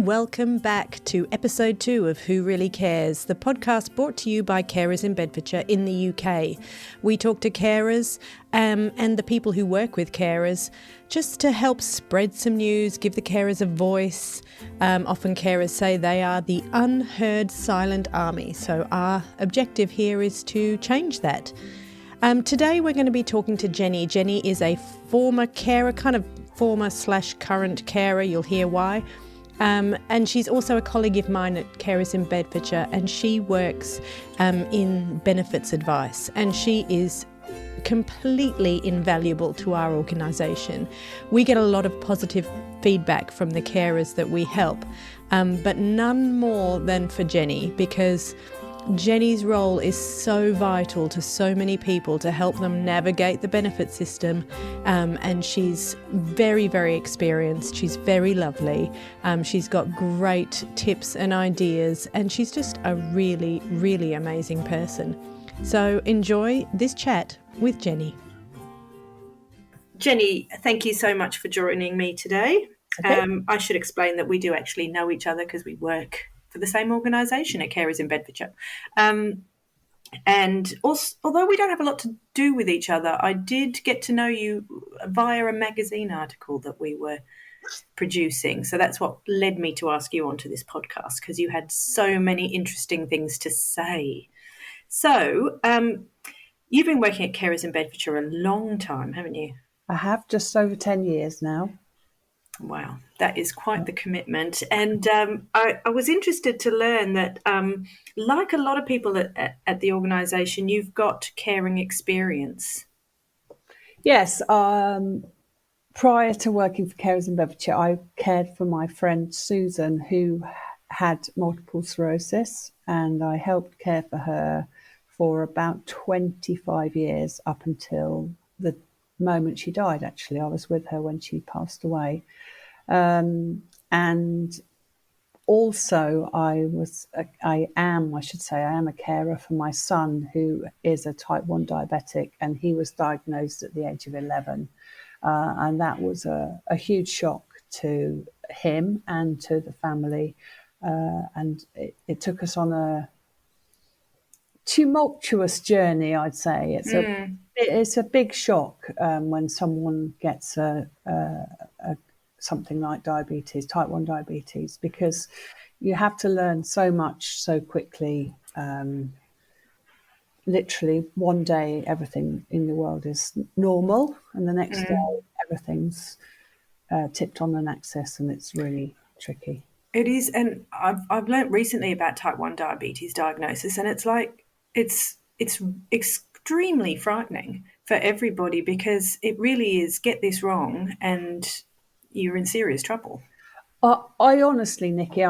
welcome back to episode 2 of Who Really Cares, the podcast brought to you by carers in Bedfordshire in the UK. We talk to carers and the people who work with carers just to help spread some news, give the carers a voice. Often carers say they are the unheard silent army, so our objective here is to change that. Today we're going to be talking to Jenny. Jenny is a former carer, kind of former/current carer, you'll hear why. And she's also a colleague of mine at Carers in Bedfordshire, and she works in benefits advice, and she is completely invaluable to our organisation. We get a lot of positive feedback from the carers that we help, but none more than for Jenny, because Jenny's role is so vital to so many people to help them navigate the benefit system, and she's very, very experienced. She's very lovely. She's got great tips and ideas, and she's just a really, really amazing person. So enjoy this chat with Jenny. Jenny, thank you so much for joining me today. Okay. I should explain that we do actually know each other because we work for the same organisation at Carers in Bedfordshire. And also, although we don't have a lot to do with each other, I did get to know you via a magazine article that we were producing. So that's what led me to ask you onto this podcast, because you had so many interesting things to say. So you've been working at Carers in Bedfordshire a long time, haven't you? I have, just over 10 years now. Wow, that is quite the commitment. And I was interested to learn that, like a lot of people at the organisation, you've got caring experience. Yes. Prior to working for Carers in Bedfordshire, I cared for my friend Susan, who had multiple sclerosis, and I helped care for her for about 25 years up until the moment she died. Actually, I was with her when she passed away. And also I am a carer for my son, who is a type 1 diabetic, and he was diagnosed at the age of 11. And that was a huge shock to him and to the family. And it took us on a tumultuous journey, I'd say. It's a big shock when someone gets something like diabetes, type 1 diabetes, because you have to learn so much so quickly. Literally one day everything in the world is normal, and the next day everything's tipped on an axis, and it's really tricky. It is, and I've learnt recently about type 1 diabetes diagnosis, and it's like it's extremely frightening for everybody, because it really is, get this wrong and you're in serious trouble. I honestly, Nikki,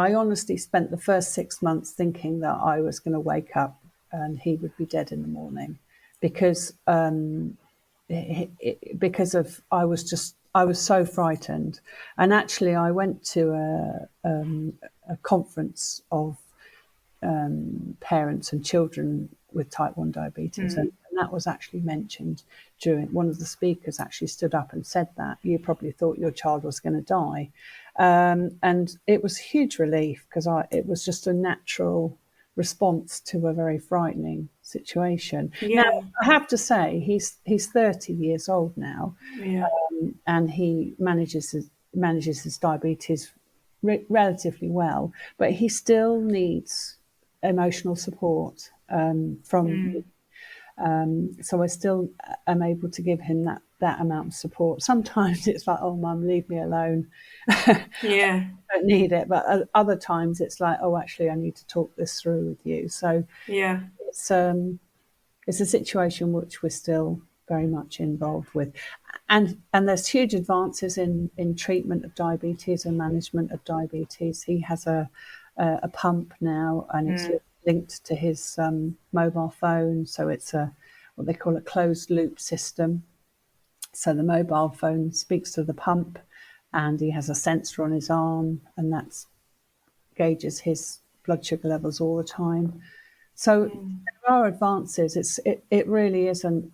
spent the first 6 months thinking that I was going to wake up and he would be dead in the morning, because I was so frightened. And actually, I went to a conference of parents and children with type 1 diabetes, and that was actually mentioned during, one of the speakers actually stood up and said that you probably thought your child was going to die, and it was a huge relief, because it was just a natural response to a very frightening situation. Yeah. Now, I have to say, he's 30 years old now, and he manages his diabetes relatively well, but he still needs emotional support from me. So I still am able to give him that amount of support. Sometimes it's like, oh, Mum, leave me alone. Yeah. I don't need it. But other times it's like, oh, actually, I need to talk this through with you. So yeah, it's a situation which we're still very much involved with. And there's huge advances in treatment of diabetes and management of diabetes. He has a pump now, and it's linked to his mobile phone. So it's what they call a closed loop system. So the mobile phone speaks to the pump, and he has a sensor on his arm, and that gauges his blood sugar levels all the time. So there are advances. It really isn't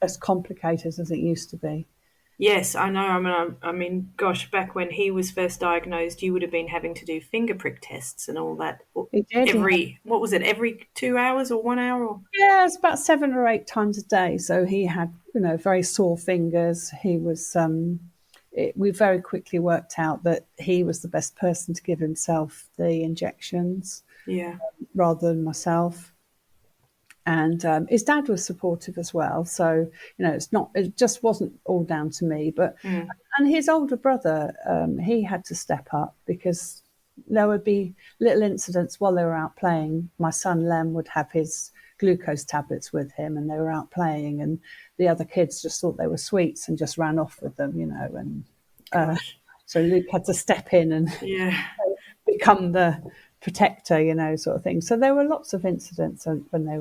as complicated as it used to be. Yes, I know. I mean, gosh, back when he was first diagnosed, you would have been having to do finger prick tests and all that. He did. He had, Every, what was it, every 2 hours or 1 hour? Or... yeah, it's about 7 or 8 times a day. So he had, very sore fingers. He was. We very quickly worked out that he was the best person to give himself the injections Yeah. rather than myself. And his dad was supportive as well. So it just wasn't all down to me. But Mm. and his older brother, he had to step up because there would be little incidents while they were out playing. My son Lem would have his glucose tablets with him, and they were out playing, and the other kids just thought they were sweets and just ran off with them, and Gosh. so Luke had to step in and Yeah. become the protector, sort of thing. So there were lots of incidents when they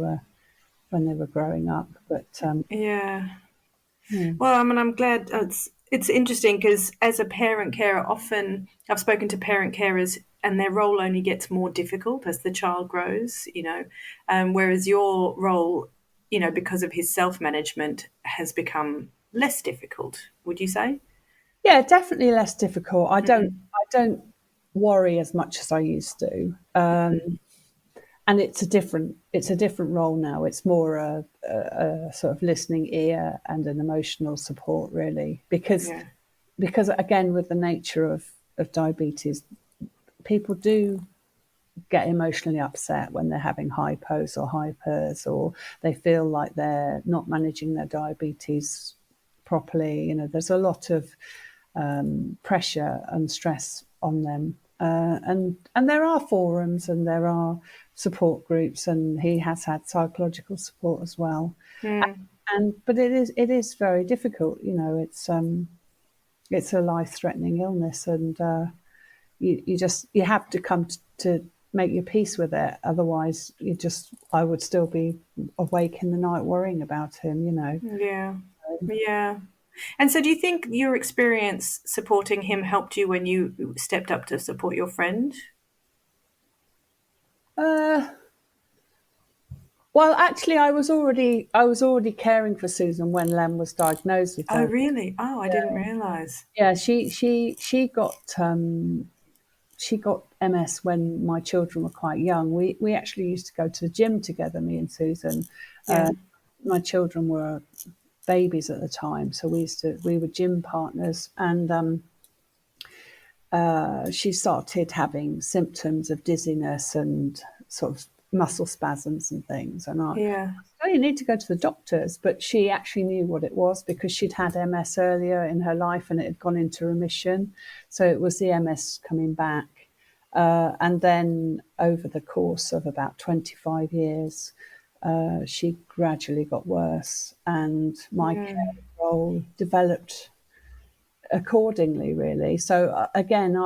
were growing up. But Yeah. yeah, Well, I mean, I'm glad it's interesting because as a parent carer, often I've spoken to parent carers and their role only gets more difficult as the child grows, whereas your role, because of his self management, has become less difficult. Would you say? yeah, definitely less difficult. I don't Mm, I don't worry as much as I used to. And it's a different role now. It's more a sort of listening ear and an emotional support, really, yeah. because again, with the nature of diabetes, people do get emotionally upset when they're having hypos or hypers, or they feel like they're not managing their diabetes properly. There's a lot of pressure and stress on them. And there are forums and there are support groups, and he has had psychological support as well. Mm, But it is very difficult. It's a life threatening illness, and you have to come to make your peace with it. Otherwise, I would still be awake in the night worrying about him. yeah. Yeah. And so, do you think your experience supporting him helped you when you stepped up to support your friend? Uh, Well, actually, I was already caring for Susan when Lem was diagnosed with Oh, diabetes. really? Oh, I didn't Yeah, realize. yeah. She got MS when my children were quite young. We actually used to go to the gym together, me and Susan. Yeah. My children were babies at the time, so we were gym partners, and she started having symptoms of dizziness and sort of muscle spasms and things. And Yeah. oh, you need to go to the doctors. But she actually knew what it was because she'd had MS earlier in her life and it had gone into remission. So it was the MS coming back. And then over the course of about 25 years, she gradually got worse. And my care Mm, role developed accordingly, really. So again,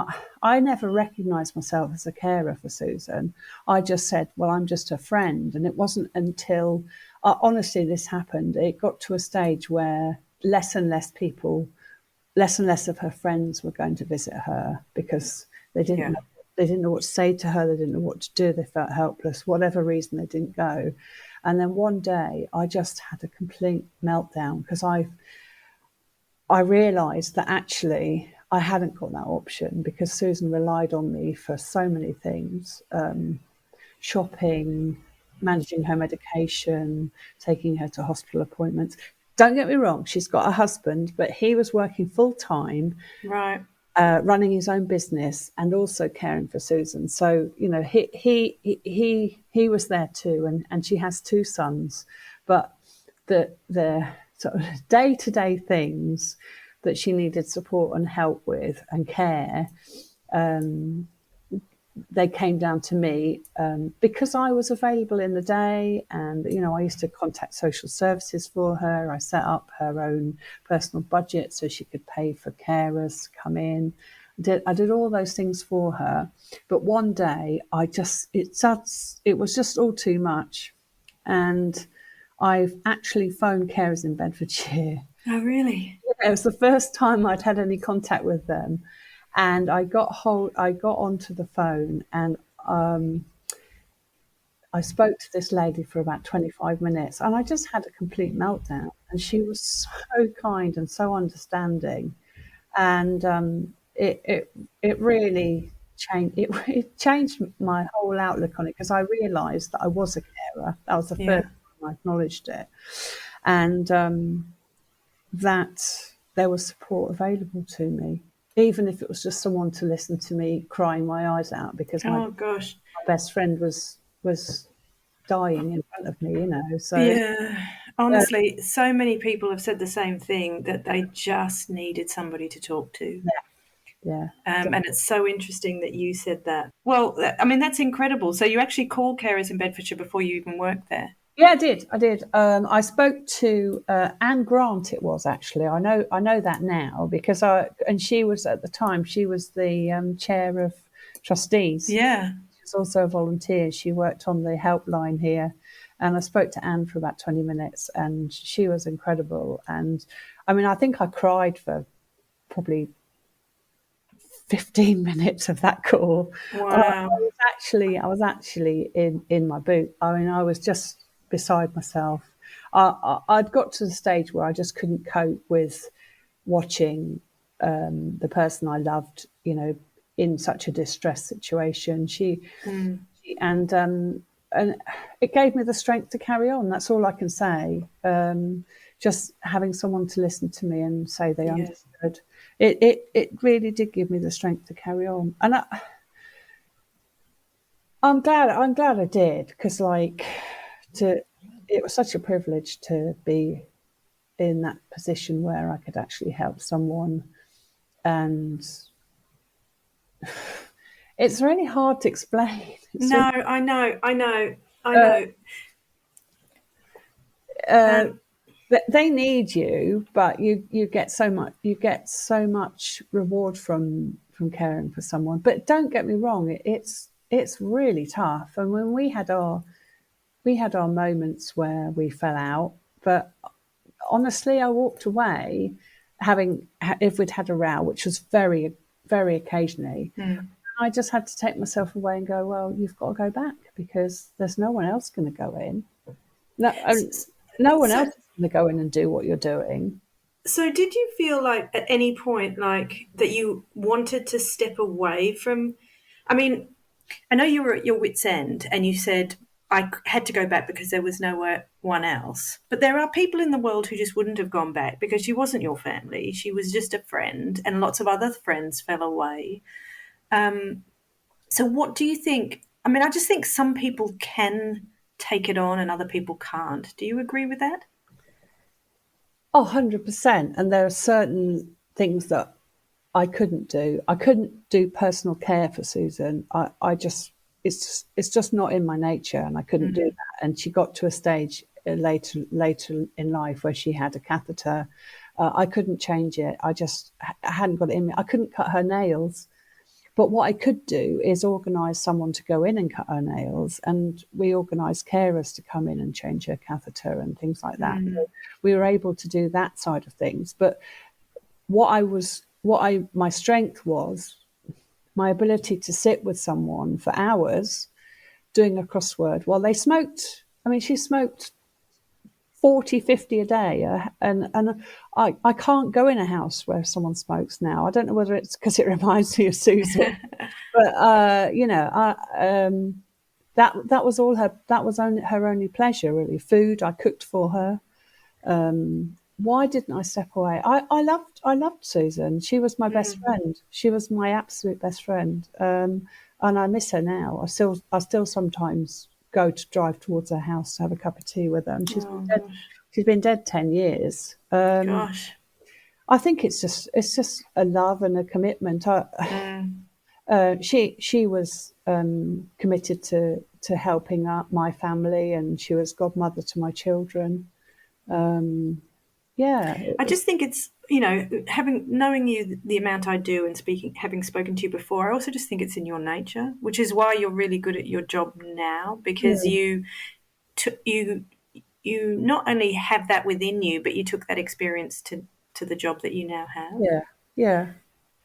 I never recognised myself as a carer for Susan. I just said, well, I'm just a friend. And it wasn't until, honestly, this happened. It got to a stage where less and less people, less and less of her friends were going to visit her because they didn't yeah. know. They didn't know what to say to her. They didn't know what to do. They felt helpless, whatever reason they didn't go. And then one day I just had a complete meltdown because I realised that actually I hadn't got that option because Susan relied on me for so many things, shopping, managing her medication, taking her to hospital appointments. Don't get me wrong, she's got a husband, but he was working full time, Right. running his own business and also caring for Susan. So he was there too, and she has two sons, but the sort of day to day things that she needed support and help with and care, they came down to me because I was available in the day, and I used to contact social services for her. I set up her own personal budget so she could pay for carers to come in. I did all those things for her, but one day it was just all too much, and I've actually phoned carers in Bedfordshire. Oh, really? It was the first time I'd had any contact with them, and I got onto the phone, and I spoke to this lady for about 25 minutes, and I just had a complete meltdown. and she was so kind and so understanding, and it really changed. It changed my whole outlook on it because I realised that I was a carer. That was the Yeah. first time I acknowledged it, and that there was support available to me, even if it was just someone to listen to me crying my eyes out because my Oh gosh. best friend was dying in front of me, you know. So Yeah. uh, Honestly, so many people have said the same thing, that they just needed somebody to talk to. yeah, And it's so interesting that you said that. Well, I mean, that's incredible. So you actually called carers in Bedfordshire before you even worked there. yeah, I did. I did. I spoke to Anne Grant. It was actually. I know that now because and she was at the time. She was the chair of trustees. Yeah. She was also a volunteer. She worked on the helpline here, and I spoke to Anne for about 20 minutes, and she was incredible. And I mean, I think I cried for probably 15 minutes of that call. Wow. I was actually in my boot. I mean, I was just beside myself. I'd got to the stage where I just couldn't cope with watching the person I loved, you know, in such a distress situation. And it gave me the strength to carry on. That's all I can say. Just having someone to listen to me and say they Yeah. understood. It really did give me the strength to carry on. And I'm glad I did because to it was such a privilege to be in that position where I could actually help someone, and it's really hard to explain. It's No, really, I know, I know, I uh, know. uh, Um, they need you, but you get so much reward from caring for someone. But don't get me wrong, it's really tough. And when we had our moments where we fell out, but honestly, I walked away having if we'd had a row, which was very occasionally. hmm. I just had to take myself away and go, well, you've got to go back because there's no one else going to go in. No, no one So, else is going to go in and do what you're doing. so did you feel like at any point like that you wanted to step away from? I mean, I know you were at your wit's end, and you said I had to go back because there was no one else. But there are people in the world who just wouldn't have gone back because she wasn't your family; she was just a friend, and lots of other friends fell away. Um, So, what do you think? I mean, I just think some people can take it on and other people can't. Do you agree with that? Oh, 100%. And there are certain things that I couldn't do. I couldn't do personal care for Susan. It's just not in my nature, and I couldn't do Mm. that. And she got to a stage later in life where she had a catheter. I couldn't change it. I hadn't got it in me. I couldn't cut her nails. But what I could do is organise someone to go in and cut her nails, and we organised carers to come in and change her catheter and things like that. So Mm. we were able to do that side of things. But my strength was my ability to sit with someone for hours doing a crossword while they smoked. I mean, she smoked 40, 50 a day. And I can't go in a house where someone smokes now. I don't know whether it's because it reminds me of Susan, but, that was all that was only her only pleasure, really. Food, I cooked for her. Why didn't I step away? I loved Susan. She was my best Mm. friend. She was my absolute best friend. And I miss her now. I still sometimes go to drive towards her house to have a cup of tea with her. And Oh gosh, she's been dead 10 years. gosh. I think it's just a love and a commitment. Mm. She was committed to helping out my family, and she was godmother to my children. Yeah, it I was. just think it's having knowing you the amount I do and having spoken to you before. I also just think it's in your nature, which is why you're really good at your job now because Yeah, you you not only have that within you, but you took that experience to the job that you now have. yeah, yeah.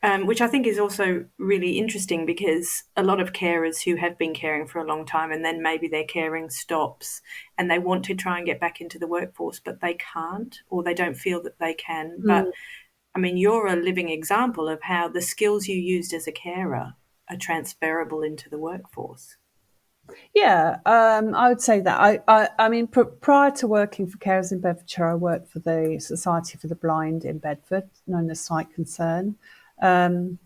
Which I think is also really interesting because a lot of carers who have been caring for a long time and then maybe their caring stops and they want to try and get back into the workforce, but they can't or they don't feel that they can. But Mm. I mean, you're a living example of how the skills you used as a carer are transferable into the workforce. Yeah, I would say that. I mean, prior to working for Carers in Bedfordshire, I worked for the Society for the Blind in Bedford, known as Sight Concern. And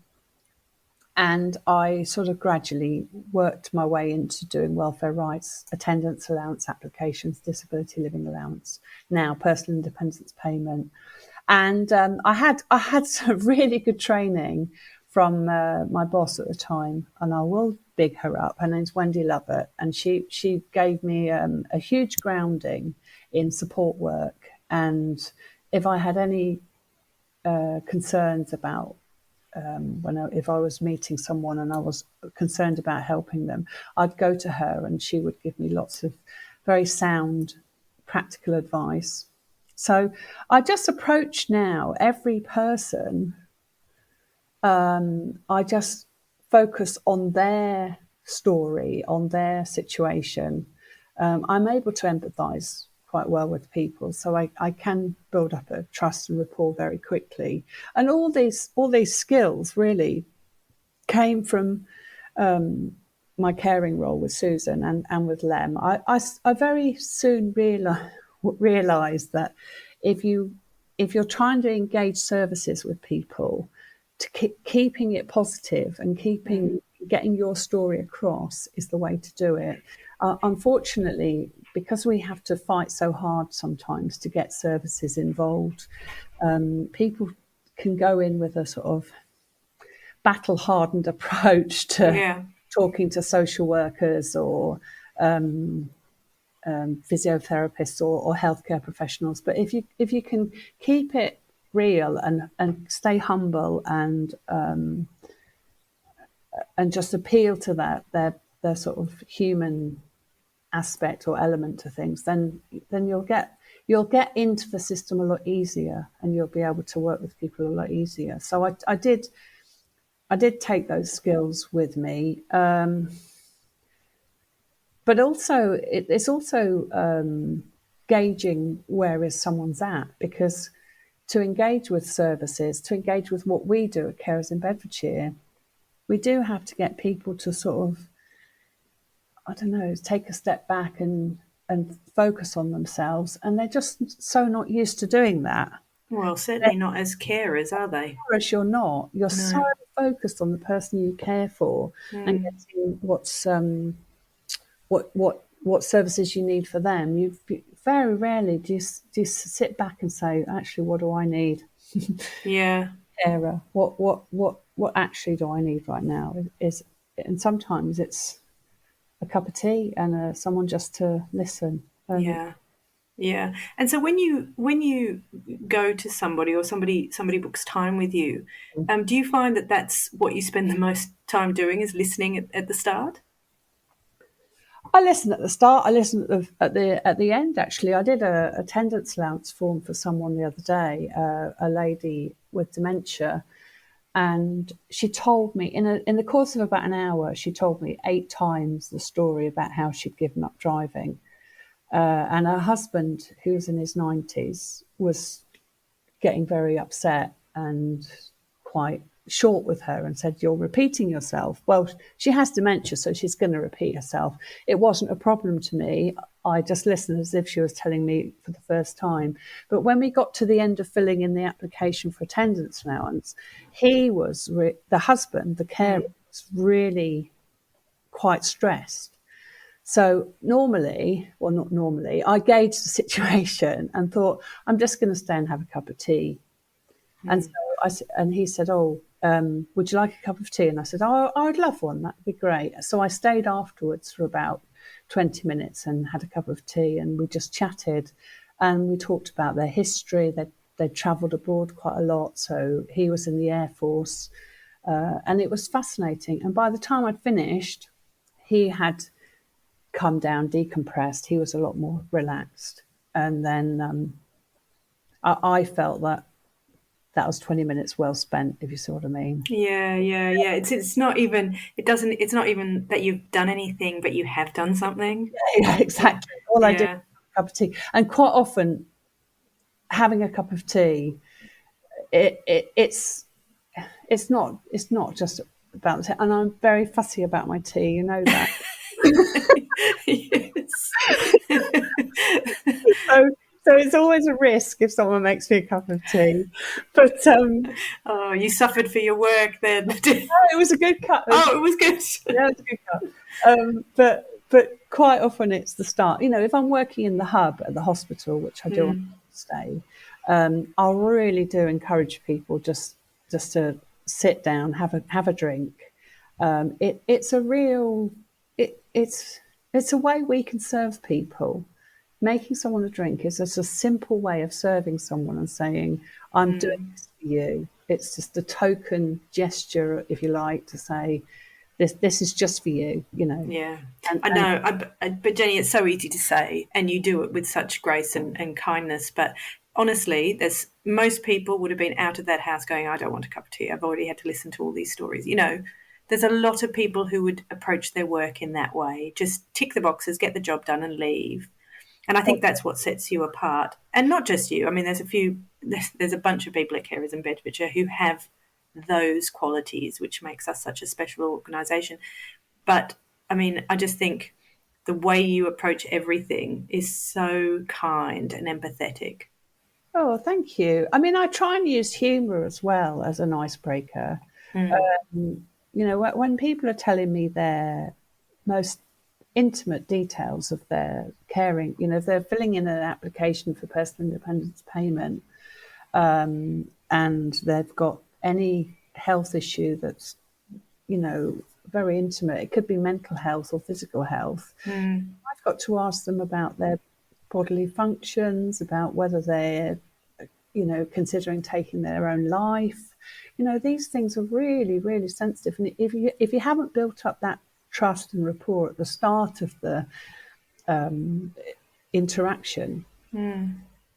I sort of gradually worked my way into doing welfare rights, attendance allowance applications, disability living allowance, now personal independence payment. And I had some really good training from my boss at the time, and I will big her up. Her name's Wendy Lovett, and she gave me a huge grounding in support work. And if I had any concerns about if I was meeting someone and I was concerned about helping them, I'd go to her and she would give me lots of very sound, practical advice. So I just approach now every person. I just focus on their story, on their situation. I'm able to empathise quite well with people, so I can build up a trust and rapport very quickly. And all these skills really came from my caring role with Susan and with Lem. I very soon realised that if you're trying to engage services with people, to keeping it positive and getting your story across is the way to do it. Unfortunately, because we have to fight so hard sometimes to get services involved, people can go in with a sort of battle hardened approach to Yeah. talking to social workers or physiotherapists or healthcare professionals. But if you can keep it real and stay humble and just appeal to their sort of human aspect or element to things, then you'll get into the system a lot easier, and you'll be able to work with people a lot easier. So I did take those skills with me, but also it's also gauging where is someone's at, because to engage with services, to engage with what we do at Carers in Bedfordshire, we do have to get people to sort of, I don't know, take a step back and focus on themselves, and they're just so not used to doing that. Well, certainly not as carers, are they? Whereas you're not, you're so No. focused on the person you care for and getting what services you need for them. You very rarely do you sit back and say, actually, what do I need? Yeah. Carer, what actually do I need right now? And sometimes it's a cup of tea and someone just to listen. And Yeah. Yeah. And so when you go to somebody or somebody books time with you, do you find that that's what you spend the most time doing is listening at the start? I listen at the start. I listen at the end. Actually, I did a attendance allowance form for someone the other day, a lady with dementia, and she told me in the course of about an hour, she told me 8 times the story about how she'd given up driving, and her husband, who was in his 90s, was getting very upset and quite short with her and said, "You're repeating yourself." Well, she has dementia, so she's going to repeat herself. It wasn't a problem to me. I just listened as if she was telling me for the first time. But when we got to the end of filling in the application for attendance allowance, the husband, the carer, was really quite stressed. So normally, well, not normally, I gauged the situation and thought, I'm just going to stay and have a cup of tea. And so and he said, "Oh, would you like a cup of tea?" And I said, "Oh, I'd love one. That'd be great." So I stayed afterwards for about 20 minutes and had a cup of tea, and we just chatted, and we talked about their history. They'd travelled abroad quite a lot, so he was in the Air Force, and it was fascinating. And by the time I'd finished, he had come down, decompressed. He was a lot more relaxed, and then I felt that that was 20 minutes well spent, if you see what I mean. Yeah. It's not even it's not even that you've done anything, but you have done something. Yeah, exactly. All I did Yeah. was a cup of tea. And quite often having a cup of tea, it's not just about the tea. And I'm very fussy about my tea, you know that. Yes. So it's always a risk if someone makes me a cup of tea. But Oh, you suffered for your work then. it was a good cup. Oh, it was good. Yeah, it's a good cup. But quite often it's the start. You know, if I'm working in the hub at the hospital, which I do on Wednesday, I'll really do encourage people just to sit down, have a drink. It's a real it's a way we can serve people. Making someone a drink is just a simple way of serving someone and saying, I'm doing this for you. It's just a token gesture, if you like, to say, this is just for you, you know. Yeah, And, I know. But Jenny, it's so easy to say, and you do it with such grace and kindness. But honestly, most people would have been out of that house going, I don't want a cup of tea. I've already had to listen to all these stories. You know, there's a lot of people who would approach their work in that way. Just tick the boxes, get the job done and leave. And I think that's what sets you apart. And not just you. I mean, there's a bunch of people at Carers in Bedfordshire who have those qualities, which makes us such a special organisation. But, I mean, I just think the way you approach everything is so kind and empathetic. oh, thank you. I mean, I try and use humour as well as an icebreaker. You know, when people are telling me their most intimate details of their caring, you know, if they're filling in an application for personal independence payment, and they've got any health issue that's, you know, very intimate, it could be mental health or physical health, I've got to ask them about their bodily functions, about whether they're, you know, considering taking their own life. You know, these things are really, really sensitive. And if you haven't built up that trust and rapport at the start of the interaction,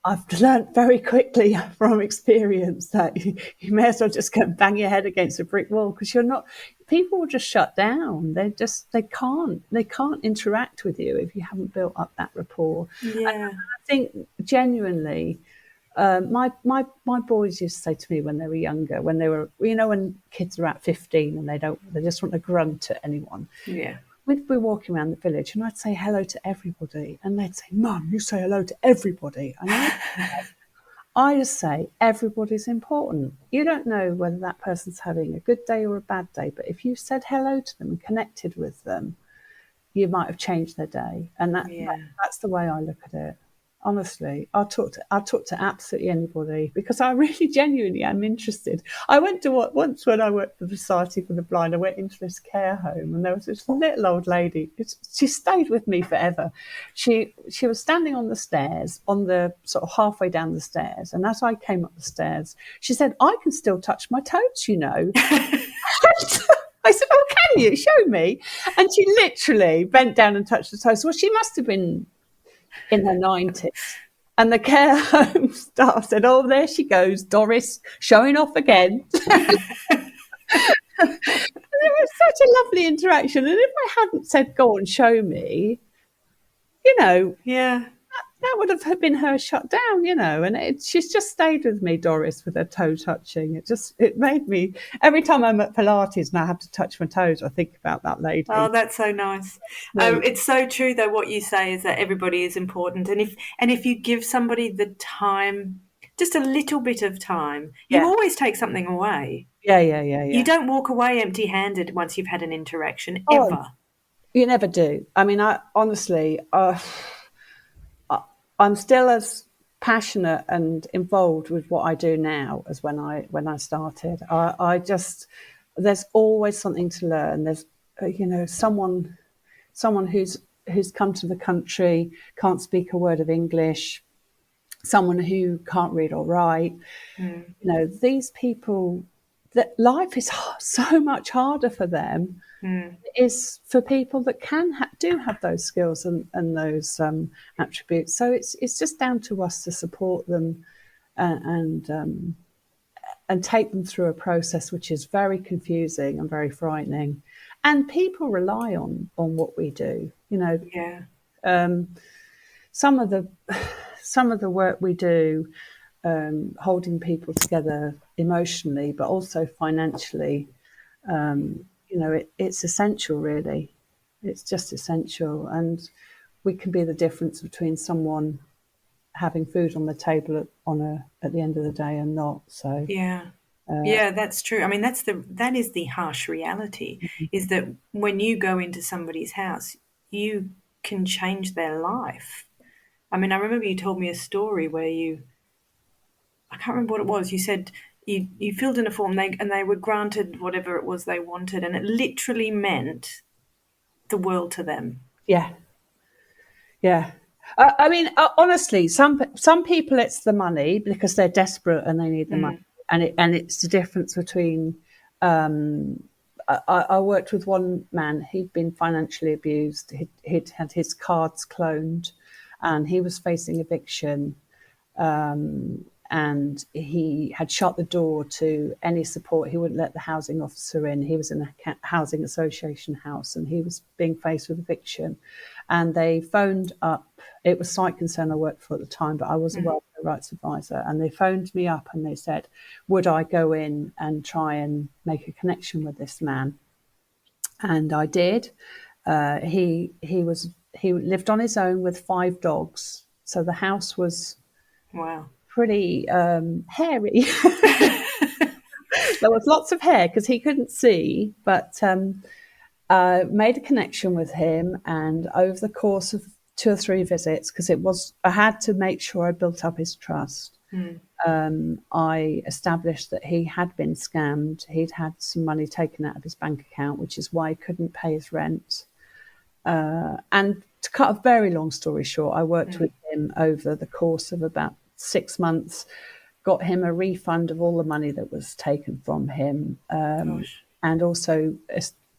I've learnt very quickly from experience that you may as well just go and bang your head against a brick wall, because people will just shut down. They can't interact with you if you haven't built up that rapport. Yeah. And I think genuinely, my boys used to say to me when they were younger, when they were, you know, when kids are at 15 and they just want to grunt at anyone. Yeah. We'd be walking around the village and I'd say hello to everybody, and they'd say, Mum, you say hello to everybody. And I just say everybody's important. You don't know whether that person's having a good day or a bad day, but if you said hello to them and connected with them, you might have changed their day. And that's the way I look at it. Honestly, I'll talk to absolutely anybody, because I really genuinely am interested. I went to once when I worked for the Society for the Blind, I went into this care home, and there was this little old lady. She stayed with me forever. She was standing on the stairs, on the sort of halfway down the stairs, and as I came up the stairs, she said, "I can still touch my toes, you know." I said, "Oh, can you? Show me." And she literally bent down and touched the toes. Well, she must have been in her 90s. And the care home staff said, "Oh, there she goes, Doris, showing off again." And it was such a lovely interaction. And if I hadn't said, "Go and show me," you know, Yeah. that would have been her shut down, you know. And she's just stayed with me, Doris, with her toe touching. It made me, every time I'm at Pilates and I have to touch my toes, I think about that lady. Oh, that's so nice. It's so true, though. What you say is that everybody is important, and if you give somebody the time, just a little bit of time, you always take something away. Yeah. You don't walk away empty-handed once you've had an interaction, Oh, ever. you never do. I mean, honestly, I'm still as passionate and involved with what I do now as when I started. I just, there's always something to learn. There's, you know, someone who's come to the country, can't speak a word of English, someone who can't read or write. You know, these people, that life is so much harder for them. Is for people that do have those skills and those attributes. So it's just down to us to support them and and take them through a process which is very confusing and very frightening. And people rely on what we do. Yeah. Some of the work we do, holding people together emotionally, but also financially, it's essential, really. It's just essential. And we can be the difference between someone having food on the table at the end of the day and not. So Yeah, that's true. I mean, that is the harsh reality, is that when you go into somebody's house, you can change their life. I mean, I remember you told me a story where I can't remember what it was. You said you filled in a form, and they were granted whatever it was they wanted, and it literally meant the world to them. yeah. I mean, honestly, some people it's the money because they're desperate and they need the money, and it's the difference between. I worked with one man. He'd been financially abused. He'd had his cards cloned, and he was facing eviction. And he had shut the door to any support. He wouldn't let the housing officer in. He was in a housing association house, and he was being faced with eviction. And they phoned up. It was Site Concern I worked for at the time, but I was a welfare rights advisor. And they phoned me up and they said, would I go in and try and make a connection with this man? And I did. He lived on his own with 5 dogs. So the house was pretty hairy. There was lots of hair because he couldn't see, but made a connection with him. And over the course of 2 or 3 visits, because I had to make sure I built up his trust. I established that he had been scammed. He'd had some money taken out of his bank account, which is why he couldn't pay his rent. And to cut a very long story short, I worked with him over the course of about 6 months, got him a refund of all the money that was taken from him, and also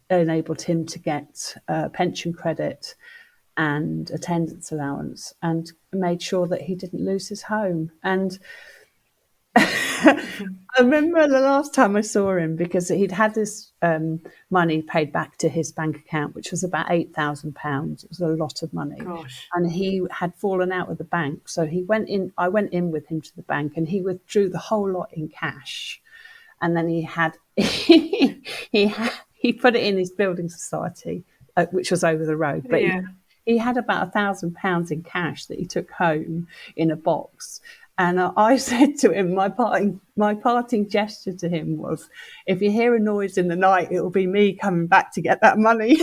enabled him to get pension credit and attendance allowance, and made sure that he didn't lose his home. And I remember the last time I saw him, because he'd had this money paid back to his bank account, which was about £8,000. It was a lot of money. And he had fallen out with the bank. So I went in with him to the bank, and he withdrew the whole lot in cash. And then he put it in his building society, which was over the road. But he had about £1,000 in cash that he took home in a box. And I said to him, my parting gesture to him was, if you hear a noise in the night, it'll be me coming back to get that money.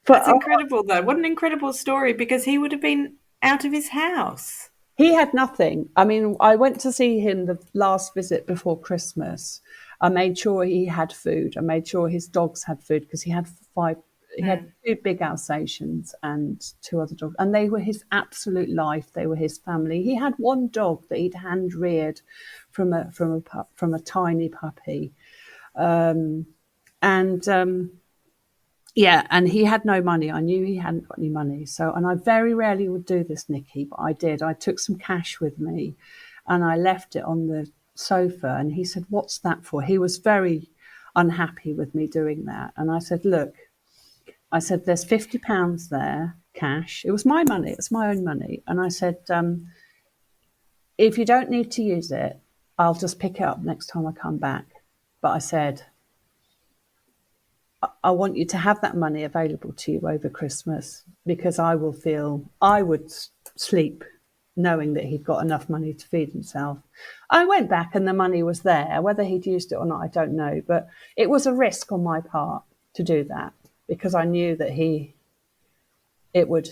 That's incredible, though. What an incredible story, because he would have been out of his house. He had nothing. I mean, I went to see him the last visit before Christmas. I made sure he had food. I made sure his dogs had food, because he had 5. He had 2 big Alsatians and 2 other dogs, and they were his absolute life. They were his family. He had 1 dog that he'd hand reared from a tiny puppy, and he had no money. I knew he hadn't got any money. And I very rarely would do this, Nikki, but I did. I took some cash with me, and I left it on the sofa. And he said, "What's that for?" He was very unhappy with me doing that. And I said, "Look," I said, "there's £50 there, cash." It was my money. It's my own money. And I said, "If you don't need to use it, I'll just pick it up next time I come back." But I said, I want you to have that money available to you over Christmas, because I would sleep knowing that he'd got enough money to feed himself. I went back and the money was there. Whether he'd used it or not, I don't know. But it was a risk on my part to do that, because I knew that it would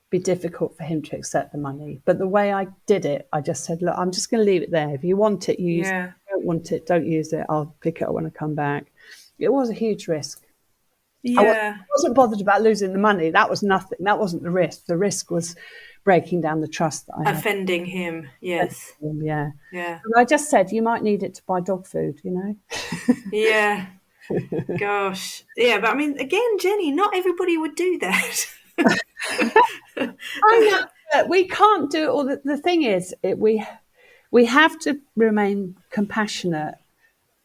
be difficult for him to accept the money. But the way I did it, I just said, "Look, I'm just going to leave it there. If you want it, use it. If you don't want it, don't use it. I'll pick it up when I come back." It was a huge risk. I wasn't bothered about losing the money. That was nothing. That wasn't the risk. The risk was breaking down the trust that I had. Offending him, yes. Yeah. And I just said, "You might need it to buy dog food, you know." Yeah. Gosh. Yeah, but I mean, again, Jenny, not everybody would do that. I know, but we can't do it all. The thing is, we have to remain compassionate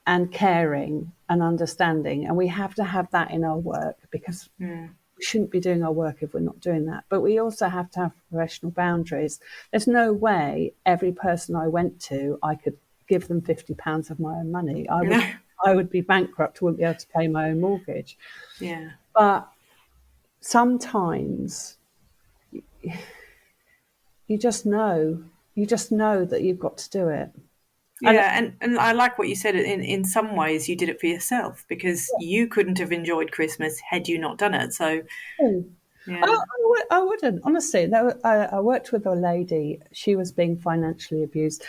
and caring and understanding, and we have to have that in our work, because we shouldn't be doing our work if we're not doing that. But we also have to have professional boundaries. There's no way every person I went to, I could give them £50 of my own money. I would be bankrupt, wouldn't be able to pay my own mortgage. Yeah. But sometimes you just know that you've got to do it. Yeah, and I like what you said. In some ways, you did it for yourself, because you couldn't have enjoyed Christmas had you not done it. So, yeah. I wouldn't, honestly. I worked with a lady. She was being financially abused.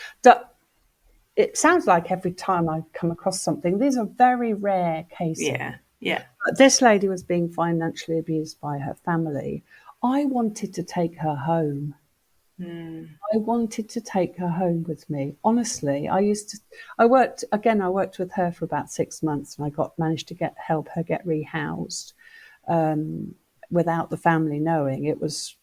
It sounds like every time I come across something, these are very rare cases. Yeah, yeah. But this lady was being financially abused by her family. I wanted to take her home. I wanted to take her home with me. Honestly, I worked with her for about 6 months, and I managed to help her get rehoused, without the family knowing. It was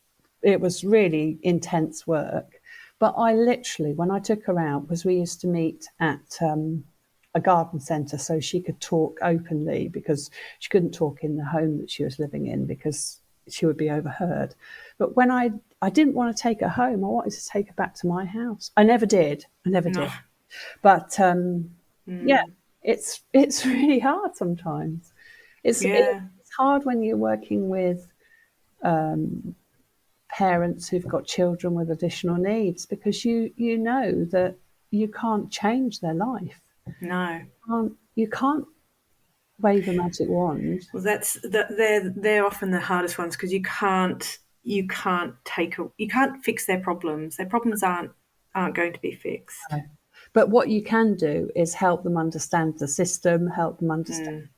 really intense work. But I literally, when I took her out, because we used to meet at a garden centre so she could talk openly, because she couldn't talk in the home that she was living in because she would be overheard. But when I didn't want to take her home, I wanted to take her back to my house. I never did. But yeah, it's really hard sometimes. It's hard when you're working with parents who've got children with additional needs, because you know that you can't change their life. No. You can't wave a magic wand. Well, they're often the hardest ones, because you can't fix their problems. Their problems aren't going to be fixed. No. But what you can do is help them understand the system, help them understand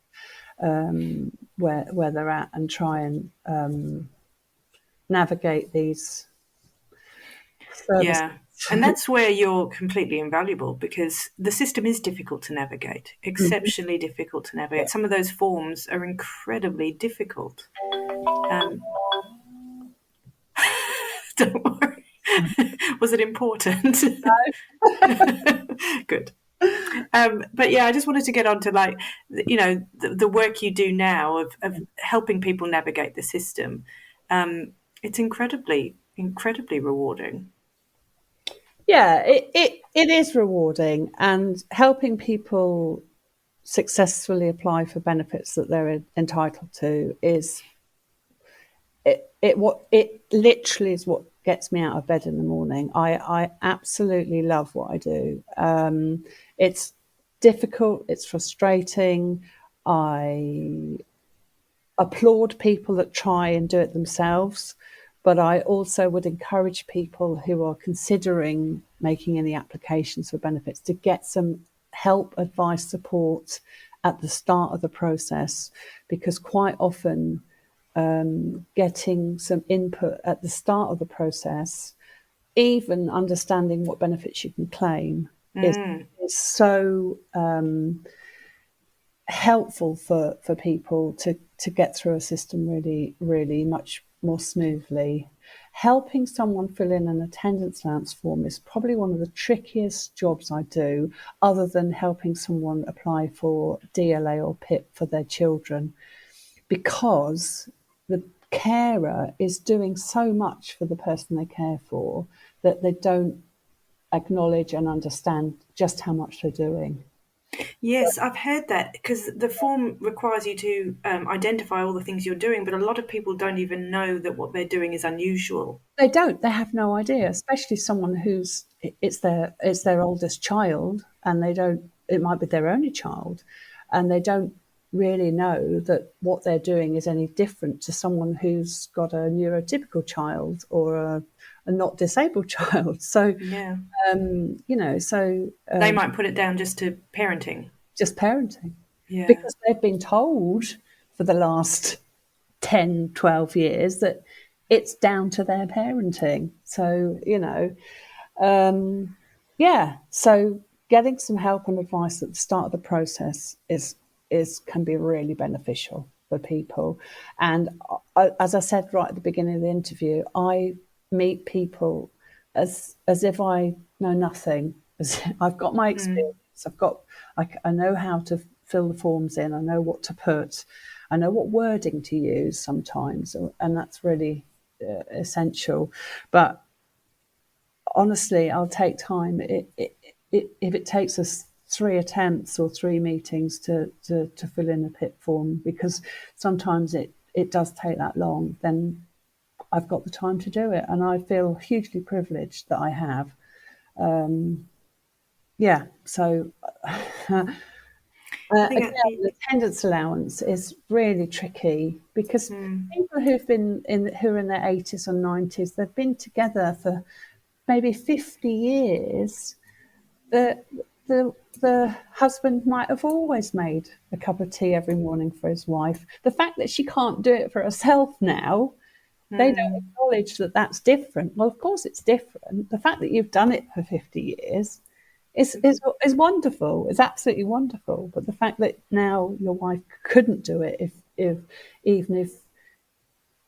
where they're at, and try and navigate these services. Yeah. And that's where you're completely invaluable, because the system is difficult to navigate, exceptionally difficult to navigate. Some of those forms are incredibly difficult. Don't worry. Was it important? No. Good. But yeah, I just wanted to get on to, like, the work you do now of helping people navigate the system. It's incredibly rewarding. Yeah, it is rewarding, and helping people successfully apply for benefits that they're entitled to is it literally is what gets me out of bed in the morning. I absolutely love what I do. It's difficult, it's frustrating. I applaud people that try and do it themselves, but I also would encourage people who are considering making any applications for benefits to get some help, advice, support at the start of the process, because quite often getting some input at the start of the process, even understanding what benefits you can claim, is so helpful for people to get through a system really, really much more smoothly. Helping someone fill in an attendance allowance form is probably one of the trickiest jobs I do, other than helping someone apply for DLA or PIP for their children, because the carer is doing so much for the person they care for that they don't acknowledge and understand just how much they're doing. Yes, I've heard that, because the form requires you to identify all the things you're doing, but a lot of people don't even know that what they're doing is unusual. They don't. They have no idea, especially someone who's it's their oldest child, and they don't. It might be their only child, and they don't really know that what they're doing is any different to someone who's got a neurotypical child or a not disabled child. So Yeah. they They might put it down just to parenting. just parenting, Yeah. because they've been told for the last 10, 12 years that it's down to their parenting. So, so getting some help and advice at the start of the process is can be really beneficial for people. And as I said right at the beginning of the interview, I meet people as if I know nothing. I've got my experience. I know how to fill the forms in. I know what to put. I know what wording to use sometimes, and that's really essential. But honestly, I'll take time. If it takes us 3 attempts or 3 meetings to fill in a PIP form, because sometimes it does take that long, then I've got the time to do it, and I feel hugely privileged that I have. So again, the attendance allowance is really tricky because people who are in their 80s or 90s, they've been together for maybe 50 years. The husband might have always made a cup of tea every morning for his wife. The fact that she can't do it for herself now, they don't acknowledge that that's different. Well, of course it's different. The fact that you've done it for 50 years is wonderful. It's absolutely wonderful. But the fact that now your wife couldn't do it even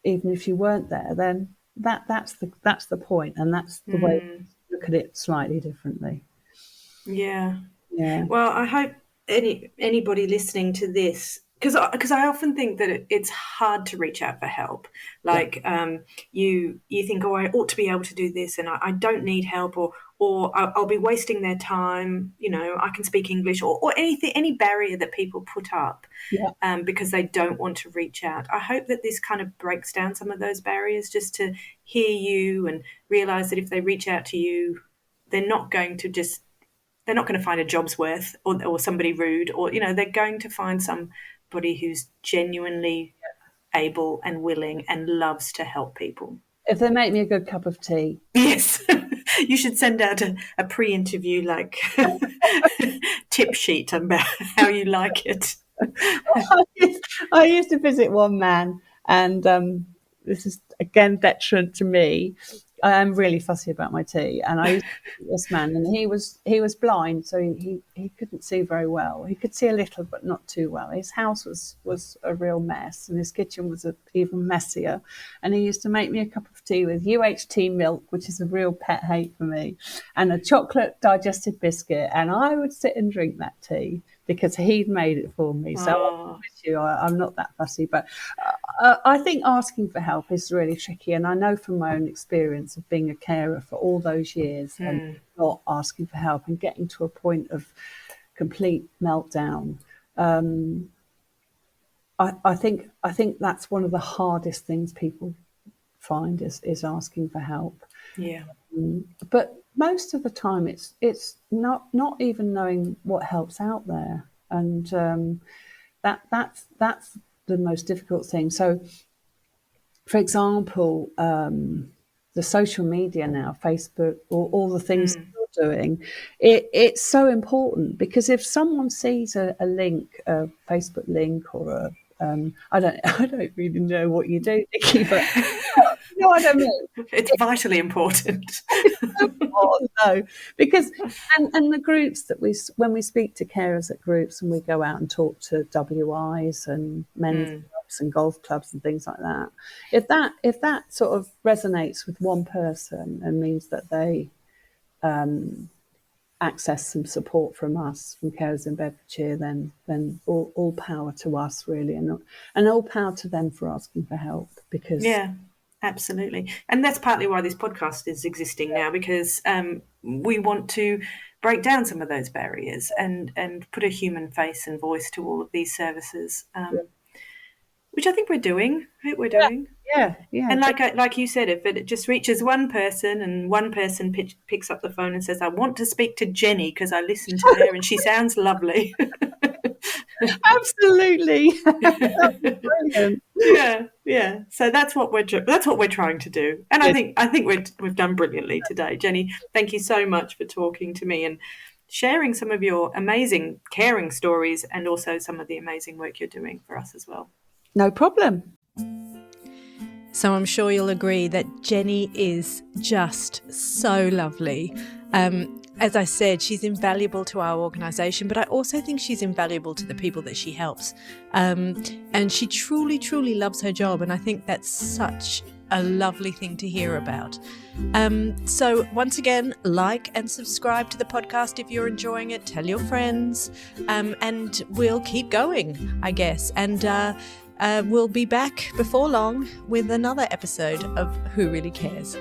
if you weren't there, then that's the point, and that's the way to look at it slightly differently. Yeah. Yeah. Well, I hope anybody listening to this, because I often think that it's hard to reach out for help. Like you think, oh, I ought to be able to do this, and I don't need help, or I'll be wasting their time. I can speak English, or any barrier that people put up because they don't want to reach out. I hope that this kind of breaks down some of those barriers, just to hear you and realize that if they reach out to you, they're not going to find a job's worth or somebody rude, or they're going to find somebody who's genuinely able and willing and loves to help people. If they make me a good cup of tea. Yes. You should send out a pre-interview tip sheet about how you like it. I used to visit one man, and this is again detriment to me. I am really fussy about my tea, and I used to visit this man, and he was blind, so he couldn't see very well. He could see a little, but not too well. His house was a real mess, and his kitchen was even messier. And he used to make me a cup of tea with UHT milk, which is a real pet hate for me, and a chocolate digestive biscuit, and I would sit and drink that tea because he'd made it for me. So I'm not that fussy, but I think asking for help is really tricky. And I know from my own experience of being a carer for all those years and not asking for help and getting to a point of complete meltdown. I think that's one of the hardest things people find is asking for help. Yeah. But most of the time it's not even knowing what help's out there, and that's the most difficult thing. So, for example, the social media now, Facebook, or all the things you're doing, it's so important, because if someone sees a link, a Facebook link, or I don't really know what you do, Nikki, but you know what I mean. It's vitally important. No, because and the groups that when we speak to carers at groups, and we go out and talk to WIs and men's clubs and golf clubs and things like that, if that sort of resonates with one person and means that they access some support from us, from Carers in Bedfordshire, then all power to us, really, and all power to them for asking for help. Because absolutely. And that's partly why this podcast is existing now, because we want to break down some of those barriers and put a human face and voice to all of these services, which I think we're doing. Yeah. And like you said, if it just reaches one person and one person picks up the phone and says, I want to speak to Jenny because I listened to her and she sounds lovely. Absolutely. Brilliant. Yeah. So that's what we're trying to do, and yes. I think we've done brilliantly today, Jenny. Thank you so much for talking to me and sharing some of your amazing caring stories, and also some of the amazing work you're doing for us as well. No problem. So I'm sure you'll agree that Jenny is just so lovely. as I said, she's invaluable to our organisation, but I also think she's invaluable to the people that she helps. And she truly, truly loves her job. And I think that's such a lovely thing to hear about. So once again, like and subscribe to the podcast if you're enjoying it. Tell your friends, and we'll keep going, I guess. And we'll be back before long with another episode of Who Really Cares.